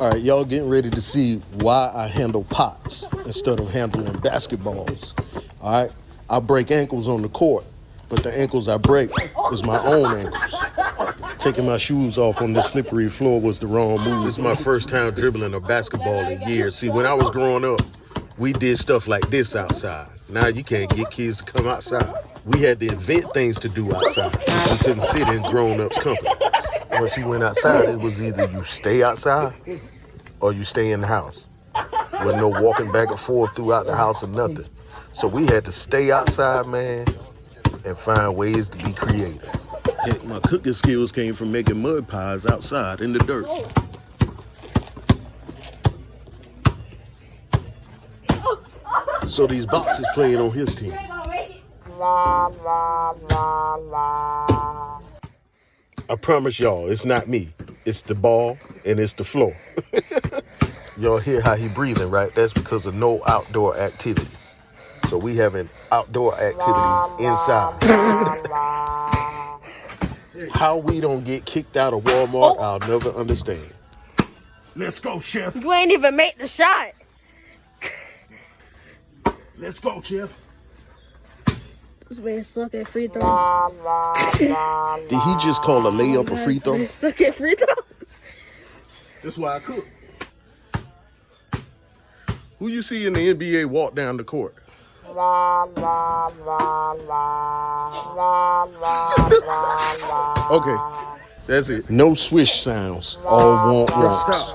All right, y'all getting ready to see why I handle pots instead of handling basketballs. All right, I break ankles on the court, but the ankles I break is my own ankles. Taking my shoes off on this slippery floor was the wrong move. This is my first time dribbling a basketball in years. See, when I was growing up, we did stuff like this outside. Now you can't get kids to come outside. We had to invent things to do outside. We couldn't sit in grown-ups' company. Once you went outside, it was either you stay outside or you stay in the house. With no walking back and forth throughout the house or nothing. So we had to stay outside, man, and find ways to be creative. Heck, my cooking skills came from making mud pies outside in the dirt. So these boxes playing on his team. I promise y'all, it's not me. It's the ball and it's the floor. Y'all hear how he breathing, right? That's because of no outdoor activity. So we having outdoor activity inside. How we don't get kicked out of Walmart, I'll never understand. Let's go, chef. You ain't even make the shot. Let's go, chef. This man suck at free throws. Did he just call a layup a free throw? Suck at free throws. That's why I cook. Who you see in the NBA walk down the court? Okay, that's it. No swish sounds, all wonks.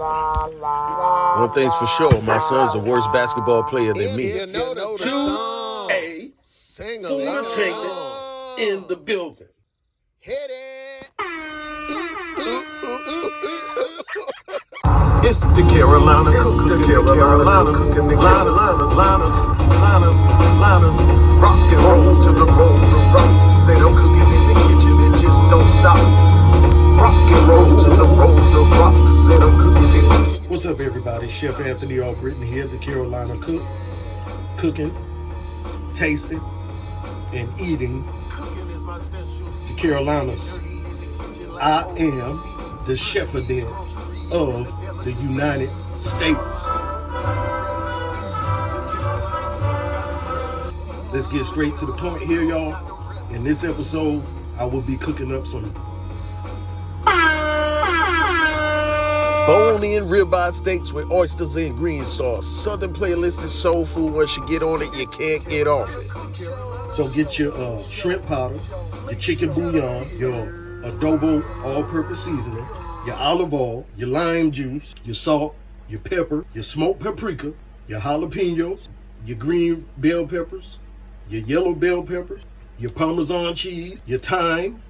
One thing's for sure, my son's a worse basketball player than me. To a food attendant in the building. Hit it. It's the Carolina Cook, the Carolina cooking the liners, rock and roll to the roll, the rock. Say I'm cooking in the kitchen and just don't stop. Rock and roll to the roll, the rock. Say I'm cooking in the kitchen. What's up, everybody? Chef Anthony Albritton here, the Carolina Cook, cooking, tasting, and eating the Carolinas. I am the chef-a-den of the United States. Let's get straight to the point here, y'all. In this episode, I will be cooking up some Bone-in ribeye steaks with oysters and green sauce. Southern playlisted soul food. Once you get on it, you can't get off it. So get your shrimp powder, your chicken bouillon, your Adobo all-purpose seasoning, your olive oil, your lime juice, your salt, your pepper, your smoked paprika, your jalapeños, your green bell peppers, your yellow bell peppers, your Parmesan cheese, your thyme,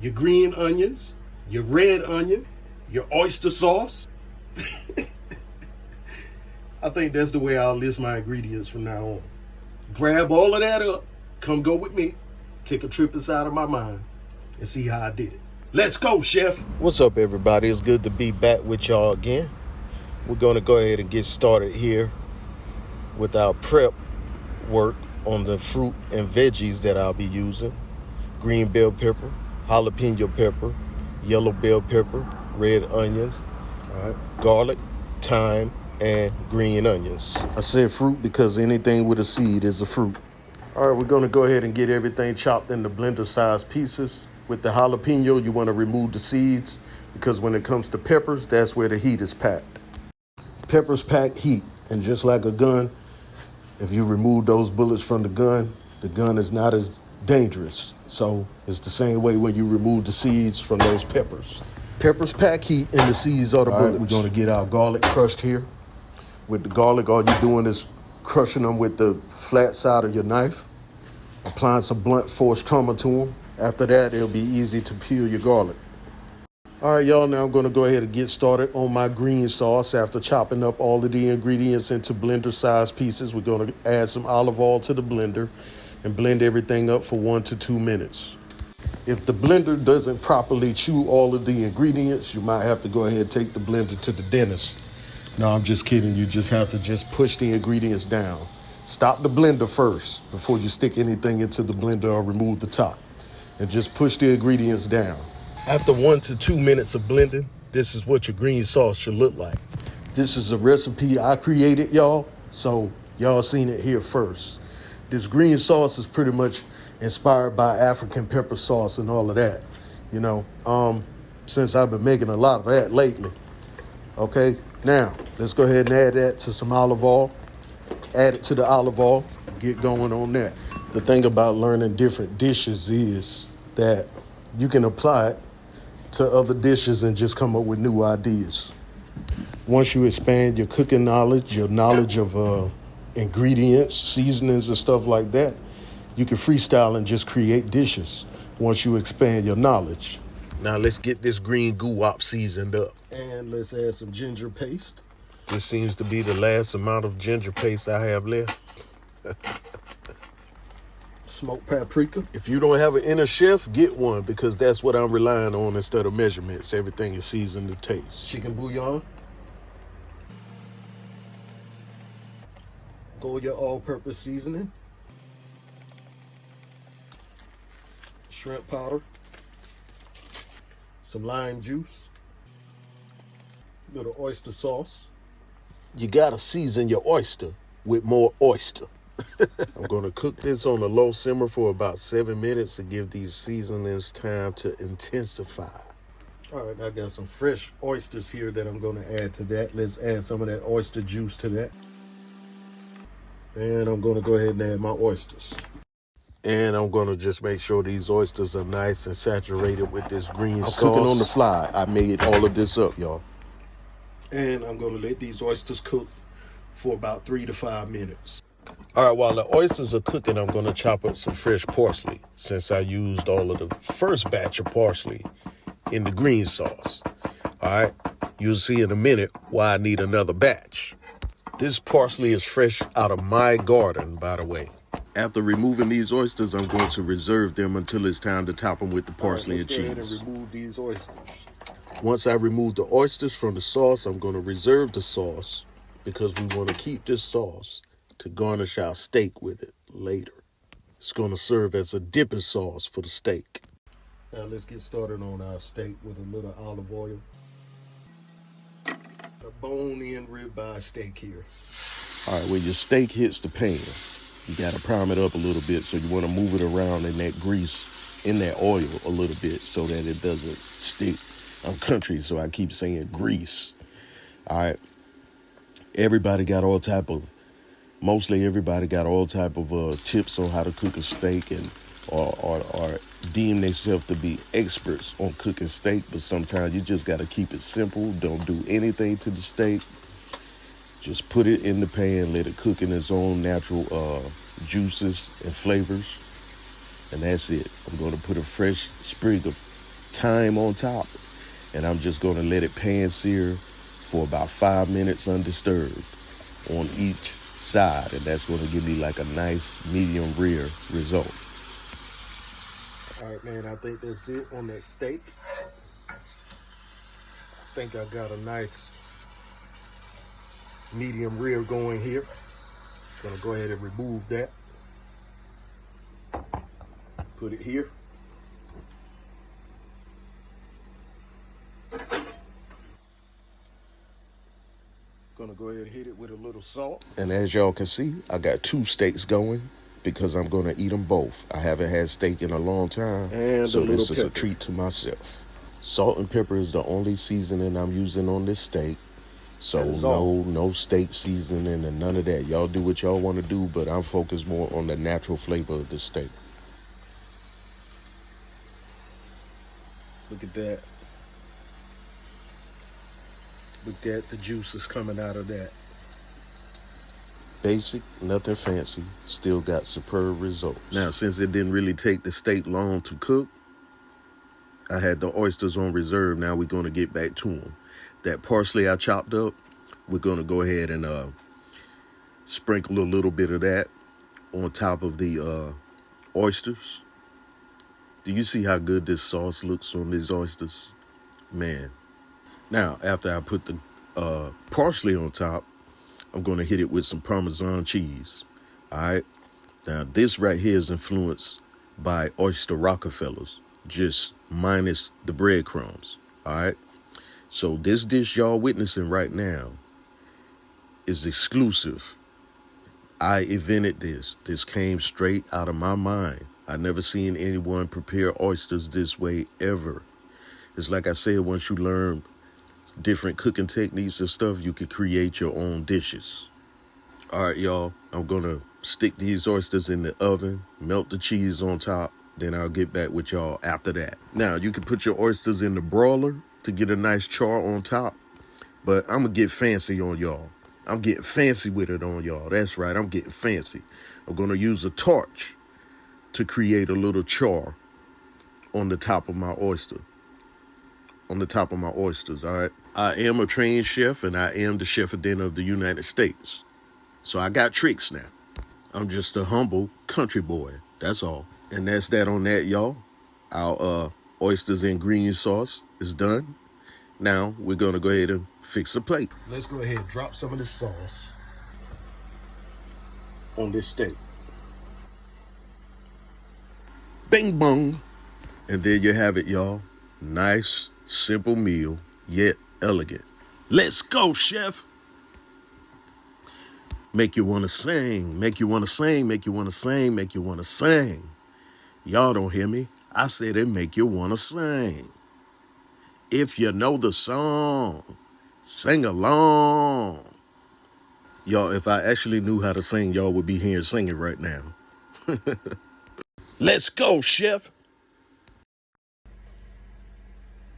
your green onions, your red onion, your oyster sauce. I think that's the way I'll list my ingredients from now on. Grab all of that up, come go with me, take a trip inside of my mind, and see how I did it. Let's go, chef. What's up, everybody? It's good to be back with y'all again. We're going to go ahead and get started here with our prep work on the fruit and veggies that I'll be using. Green bell pepper, jalapeno pepper, yellow bell pepper, red onions, all right, garlic, thyme, and green onions. I said fruit because anything with a seed is a fruit. All right, we're going to go ahead and get everything chopped into blender-sized pieces. With the jalapeno, you want to remove the seeds because when it comes to peppers, that's where the heat is packed. Peppers pack heat, and just like a gun, if you remove those bullets from the gun is not as dangerous. So it's the same way when you remove the seeds from those peppers. Peppers pack heat, and the seeds are the bullets. We're going to get our garlic crushed here. With the garlic, all you're doing is crushing them with the flat side of your knife, applying some blunt force trauma to them. After that, it'll be easy to peel your garlic. All right, y'all, now I'm going to go ahead and get started on my green sauce. After chopping up all of the ingredients into blender-sized pieces, we're going to add some olive oil to the blender and blend everything up for 1 to 2 minutes. If the blender doesn't properly chew all of the ingredients, you might have to go ahead and take the blender to the dentist. No, I'm just kidding. You just have to push the ingredients down. Stop the blender first before you stick anything into the blender or remove the top. And just push the ingredients down. After 1 to 2 minutes of blending, this is what your green sauce should look like. This is a recipe I created, y'all. So y'all seen it here first. This green sauce is pretty much inspired by African pepper sauce and all of that. You know, since I've been making a lot of that lately. Okay, now let's go ahead and add that to some olive oil. Add it to the olive oil. Get going on that. The thing about learning different dishes is that you can apply it to other dishes and just come up with new ideas. Once you expand your cooking knowledge, your knowledge of ingredients, seasonings, and stuff like that, you can freestyle and just create dishes once you expand your knowledge. Now let's get this green guap seasoned up. And let's add some ginger paste. This seems to be the last amount of ginger paste I have left. Smoked paprika. If you don't have an inner chef, get one, because that's what I'm relying on instead of measurements. Everything is seasoned to taste. Chicken bouillon. Goya all-purpose seasoning. Shrimp powder. Some lime juice. Little oyster sauce. You gotta season your oyster with more oyster. I'm gonna cook this on a low simmer for about 7 minutes to give these seasonings time to intensify. All right, I got some fresh oysters here that I'm gonna add to that. Let's add some of that oyster juice to that. And I'm gonna go ahead and add my oysters. And I'm gonna just make sure these oysters are nice and saturated with this green sauce. I'm cooking on the fly. I made all of this up, y'all. And I'm gonna let these oysters cook for about 3 to 5 minutes. All right, while the oysters are cooking, I'm gonna chop up some fresh parsley, since I used all of the first batch of parsley in the green sauce. All right, you'll see in a minute why I need another batch. This parsley is fresh out of my garden, by the way. After removing these oysters, I'm going to reserve them until it's time to top them with the parsley and cheese. Go ahead and remove these oysters. Once I remove the oysters from the sauce, I'm going to reserve the sauce because we want to keep this sauce to garnish our steak with it later. It's going to serve as a dipping sauce for the steak. Now let's get started on our steak with a little olive oil. A bone-in ribeye steak here. All right, when your steak hits the pan, you got to prime it up a little bit, so you want to move it around in that grease, in that oil a little bit so that it doesn't stick. I'm country, so I keep saying grease. All right. Mostly everybody got all type of tips on how to cook a steak and or deem themselves to be experts on cooking steak, but sometimes you just got to keep it simple. Don't do anything to the steak. Just put it in the pan, let it cook in its own natural juices and flavors, and that's it. I'm going to put a fresh sprig of thyme on top, and I'm just going to let it pan sear for about 5 minutes undisturbed on each side, and that's going to give me like a nice medium rare result. All right, man, I think that's it on that steak. I think I got a nice medium rare going here. Gonna go ahead and remove that. Put it here. Gonna go ahead and hit it with a little salt. And as y'all can see, I got 2 steaks going because I'm gonna eat them both. I haven't had steak in a long time, and so this is a treat to myself. Salt and pepper is the only seasoning I'm using on this steak. So no steak seasoning and none of that. Y'all do what y'all want to do, but I'm focused more on the natural flavor of the steak. Look at that. Look at the juices coming out of that. Basic, nothing fancy, still got superb results. Now, since it didn't really take the steak long to cook, I had the oysters on reserve. Now we're going to get back to them. That parsley I chopped up, we're going to go ahead and sprinkle a little bit of that on top of the oysters. Do you see how good this sauce looks on these oysters? Man. Now, after I put the parsley on top, I'm going to hit it with some Parmesan cheese. All right. Now, this right here is influenced by Oyster Rockefellers, just minus the breadcrumbs. All right. So this dish y'all witnessing right now is exclusive. I invented this. This came straight out of my mind. I never seen anyone prepare oysters this way ever. It's like I said, once you learn different cooking techniques and stuff, you can create your own dishes. All right, y'all, I'm gonna stick these oysters in the oven, melt the cheese on top, then I'll get back with y'all after that. Now, you can put your oysters in the broiler to get a nice char on top, but I'm gonna get fancy on y'all. I'm getting fancy with it on y'all. That's right, I'm getting fancy. I'm gonna use a torch to create a little char on the top of my oyster. On the top of my oysters, all right? I am a trained chef, and I am the chef of dinner of the United States. So I got tricks now. I'm just a humble country boy, that's all. And that's that on that, y'all. Our oysters and green sauce is done. Now we're gonna go ahead and fix a plate. Let's go ahead and drop some of this sauce On this steak. Bing bong. And there you have it, y'all. Nice, simple meal, yet elegant. Let's go, chef. Make you wanna sing, make you wanna sing, make you wanna sing, make you wanna sing. Y'all don't hear me. I said it make you wanna sing. If you know the song, sing along. Y'all, if I actually knew how to sing, y'all would be here singing right now. Let's go, chef.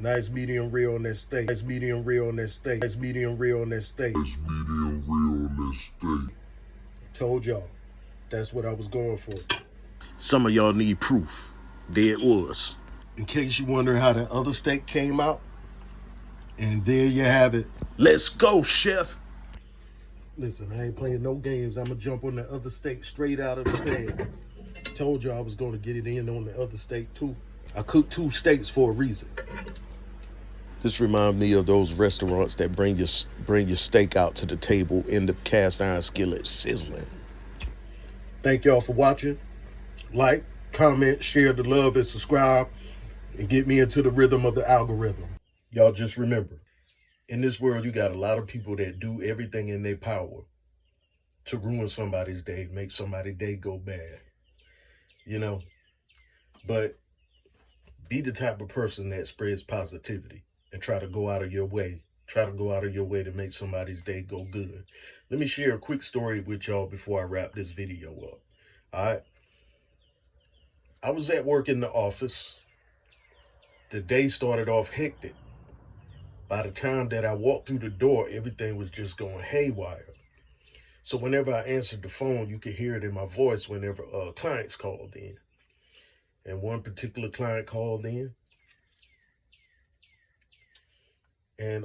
Nice medium rare on that steak. Nice medium rare on that steak. Nice medium rare on that steak. Nice medium rare on that steak. Told y'all, that's what I was going for. Some of y'all need proof. There it was. In case you wonder how the other steak came out, and there you have it. Let's go, chef. Listen, I ain't playing no games. I'm gonna jump on the other steak straight out of the pan. Told you I was gonna get it in on the other steak too. I cooked 2 steaks for a reason. This reminds me of those restaurants that bring your steak out to the table in the cast iron skillet sizzling. Thank y'all for watching. Like, comment, share the love, and subscribe, and get me into the rhythm of the algorithm. Y'all just remember, in this world, you got a lot of people that do everything in their power to ruin somebody's day, make somebody's day go bad. You know? But be the type of person that spreads positivity and try to go out of your way. Try to go out of your way to make somebody's day go good. Let me share a quick story with y'all before I wrap this video up. All right? I was at work in the office. The day started off hectic. By the time that I walked through the door, everything was just going haywire. So whenever I answered the phone, you could hear it in my voice whenever clients called in. And one particular client called in. And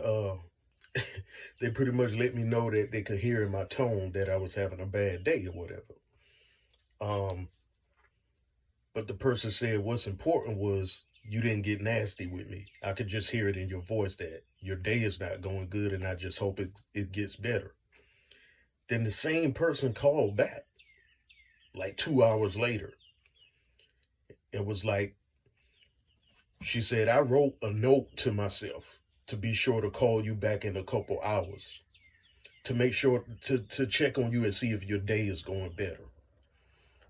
they pretty much let me know that they could hear in my tone that I was having a bad day or whatever. But the person said what's important was you didn't get nasty with me. I could just hear it in your voice that your day is not going good and I just hope it gets better. Then the same person called back like 2 hours later. It was like, she said, I wrote a note to myself to be sure to call you back in a couple hours, to make sure to check on you and see if your day is going better.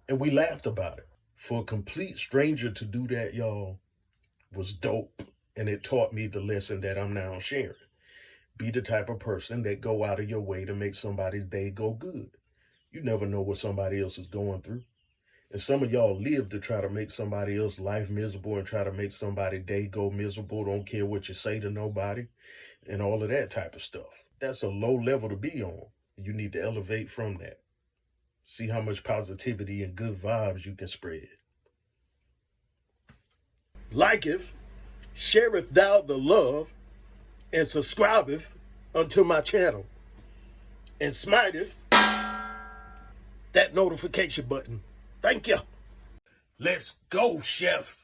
And we laughed about it. For a complete stranger to do that, y'all, was dope. And it taught me the lesson that I'm now sharing. Be the type of person that go out of your way to make somebody's day go good. You never know what somebody else is going through. And some of y'all live to try to make somebody else's life miserable and try to make somebody's day go miserable. Don't care what you say to nobody and all of that type of stuff. That's a low level to be on. You need to elevate from that. See how much positivity and good vibes you can spread. Liketh, shareth thou the love, and subscribeth unto my channel, and smiteth that notification button. Thank you. Let's go, chef.